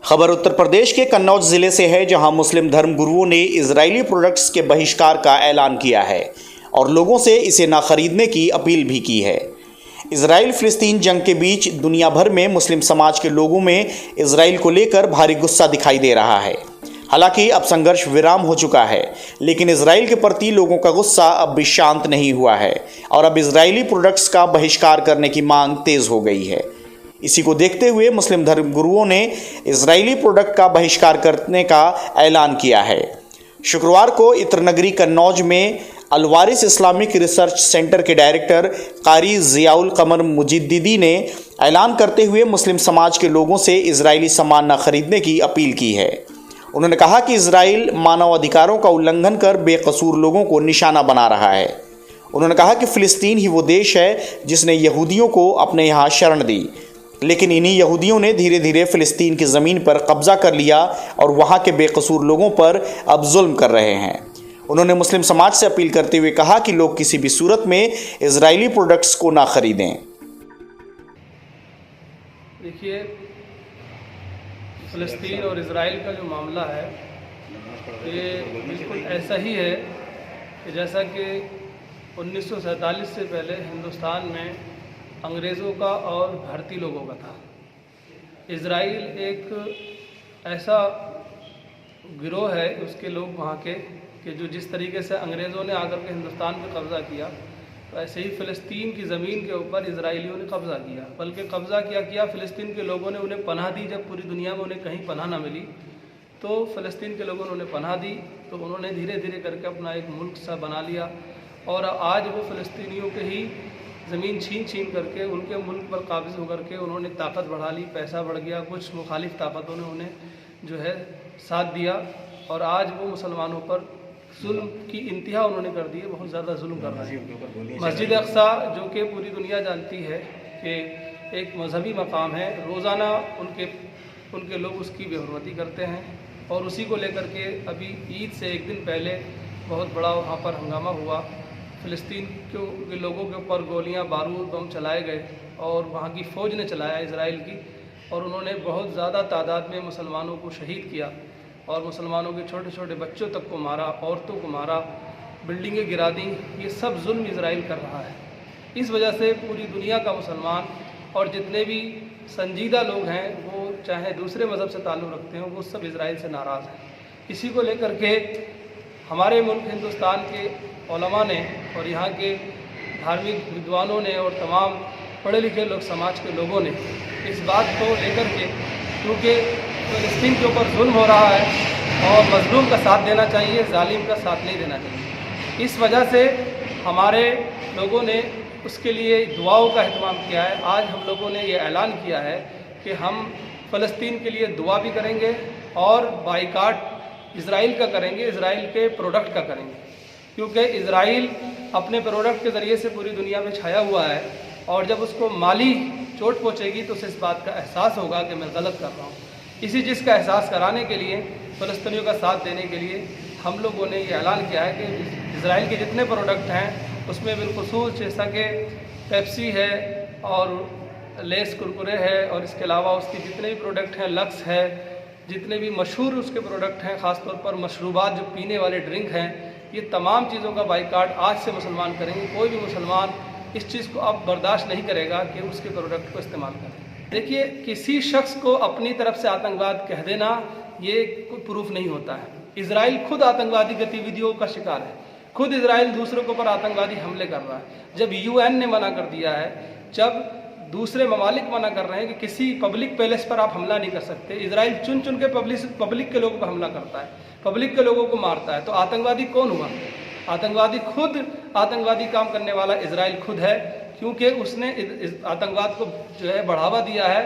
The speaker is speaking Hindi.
खबर उत्तर प्रदेश के कन्नौज जिले से है, जहां मुस्लिम धर्म गुरुओं ने इजरायली प्रोडक्ट्स के बहिष्कार का ऐलान किया है और लोगों से इसे न खरीदने की अपील भी की है। इजराइल फिलिस्तीन जंग के बीच दुनिया भर में मुस्लिम समाज के लोगों में इजराइल को लेकर भारी गुस्सा दिखाई दे रहा है। हालांकि अब संघर्ष विराम हो चुका है, लेकिन इजराइल के प्रति लोगों का गुस्सा अब भी शांत नहीं हुआ है और अब इजरायली प्रोडक्ट्स का बहिष्कार करने की मांग तेज हो गई है। इसी को देखते हुए मुस्लिम धर्म गुरुओं ने इजरायली प्रोडक्ट का बहिष्कार करने का ऐलान किया है। शुक्रवार को इत्र नगरी कन्नौज में अलवारिस इस्लामिक रिसर्च सेंटर के डायरेक्टर कारी जियाउल कमर मुजिद्दिदी ने ऐलान करते हुए मुस्लिम समाज के लोगों से इजरायली सामान न खरीदने की अपील की है। उन्होंने कहा कि इजराइल मानव अधिकारों का उल्लंघन कर बेकसूर लोगों को निशाना बना रहा है। उन्होंने कहा कि फिलिस्तीन ही वो देश है जिसने यहूदियों को अपने यहाँ शरण दी, लेकिन इन्हीं यहूदियों ने धीरे धीरे फिलिस्तीन की ज़मीन पर कब्जा कर लिया और वहाँ के बेकसूर लोगों पर अब जुल्म कर रहे हैं। उन्होंने मुस्लिम समाज से अपील करते हुए कहा कि लोग किसी भी सूरत में इजरायली प्रोडक्ट्स को ना खरीदें। देखिए, फ़लस्तीन और इजराइल का जो मामला है ये बिल्कुल ऐसा ही है कि जैसा कि 1947 से पहले हिंदुस्तान में अंग्रेज़ों का और भारतीय लोगों का था। इजराइल एक ऐसा गिरोह है, उसके लोग वहाँ के कि जो जिस तरीके से अंग्रेज़ों ने आकर के हिंदुस्तान पे कब्ज़ा किया, तो ऐसे ही फ़लस्तीन की ज़मीन के ऊपर इजराइलियों ने कब्ज़ा किया। बल्कि कब्ज़ा किया फ़लस्तीन के लोगों ने उन्हें पनाह दी। जब पूरी दुनिया में उन्हें कहीं पनाह ना मिली तो फ़लस्तीन के लोगों ने उन्हें पनाह दी, तो उन्होंने धीरे धीरे करके अपना एक मुल्क सा बना लिया और आज वो फ़लस्तीनियों के ही ज़मीन छीन करके उनके मुल्क पर काबिज़ होकर के उन्होंने ताकत बढ़ा ली, पैसा बढ़ गया, कुछ मुखालिफ ताकतों ने उन्हें जो है साथ दिया और आज वो मुसलमानों पर जुल्म की इंतहा उन्होंने कर दी है, बहुत ज़्यादा जुल्म कर रहे हैं। मस्जिद अक्सा, जो कि पूरी दुनिया जानती है कि एक मजहबी मकाम है, रोज़ाना उनके लोग उसकी बेहुरमती करते हैं और उसी को लेकर के अभी ईद से एक दिन पहले बहुत बड़ा वहाँ पर हंगामा हुआ। फ़लस्तीन के लोगों के ऊपर गोलियां, बारूद, बम चलाए गए और वहाँ की फ़ौज ने चलाया, इजराइल की, और उन्होंने बहुत ज़्यादा तादाद में मुसलमानों को शहीद किया और मुसलमानों के छोटे छोटे बच्चों तक को मारा, औरतों को मारा, बिल्डिंगें गिरा दी। ये सब जुल्म इजराइल कर रहा है। इस वजह से पूरी दुनिया का मुसलमान और जितने भी संजीदा लोग हैं, वो चाहे दूसरे मज़हब से ताल्लुक़ रखते हों, वो सब इजराइल से नाराज़ हैं। इसी को लेकर के हमारे मुल्क हिंदुस्तान के उलमा ने और यहाँ के धार्मिक विद्वानों ने और तमाम पढ़े लिखे लोग, समाज के लोगों ने इस बात को लेकर के, क्योंकि फ़लस्तीन के ऊपर जुल्म हो रहा है और मज़लूम का साथ देना चाहिए, जालिम का साथ नहीं देना चाहिए, इस वजह से हमारे लोगों ने उसके लिए दुआओं का अहतमाम किया है। आज हम लोगों ने ये ऐलान किया है कि हम फ़लस्तीन के लिए दुआ भी करेंगे और बाइकाट इजराइल का करेंगे, इजराइल के प्रोडक्ट का करेंगे, क्योंकि इजराइल अपने प्रोडक्ट के ज़रिए से पूरी दुनिया में छाया हुआ है और जब उसको माली चोट पहुँचेगी तो उसे इस बात का एहसास होगा कि मैं गलत कर रहा हूँ। इसी चीज़ का एहसास कराने के लिए, फ़लस्तीनियों का साथ देने के लिए हम लोगों ने ये ऐलान किया है कि इजराइल के जितने प्रोडक्ट हैं उसमें बिलखुसूस जैसा कि पेप्सी है और लेस कुरकुरे है और इसके अलावा उसके जितने भी प्रोडक्ट हैं, लक्स है, जितने भी मशहूर उसके प्रोडक्ट हैं, ख़ासतौर पर मशरूबात जो पीने वाले ड्रिंक हैं, ये तमाम चीज़ों का बाइकाट आज से मुसलमान करेंगे। कोई भी मुसलमान इस चीज़ को अब बर्दाश्त नहीं करेगा कि उसके प्रोडक्ट को इस्तेमाल करें। देखिए, किसी शख्स को अपनी तरफ से आतंकवाद कह देना ये कोई प्रूफ नहीं होता है। इजराइल खुद आतंकवादी गतिविधियों का शिकार है, खुद इजराइल दूसरों के ऊपर आतंकवादी हमले कर रहा है। जब यूएन ने मना कर दिया है, जब दूसरे ममालिक मना कर रहे हैं कि किसी पब्लिक पैलेस पर आप हमला नहीं कर सकते, इजराइल चुन चुन के पब्लिक के लोगों पर हमला करता है, पब्लिक के लोगों को मारता है, तो आतंकवादी कौन हुआ? आतंकवादी खुद, आतंकवादी काम करने वाला इजराइल खुद है, क्योंकि उसने आतंकवाद को जो है बढ़ावा दिया है।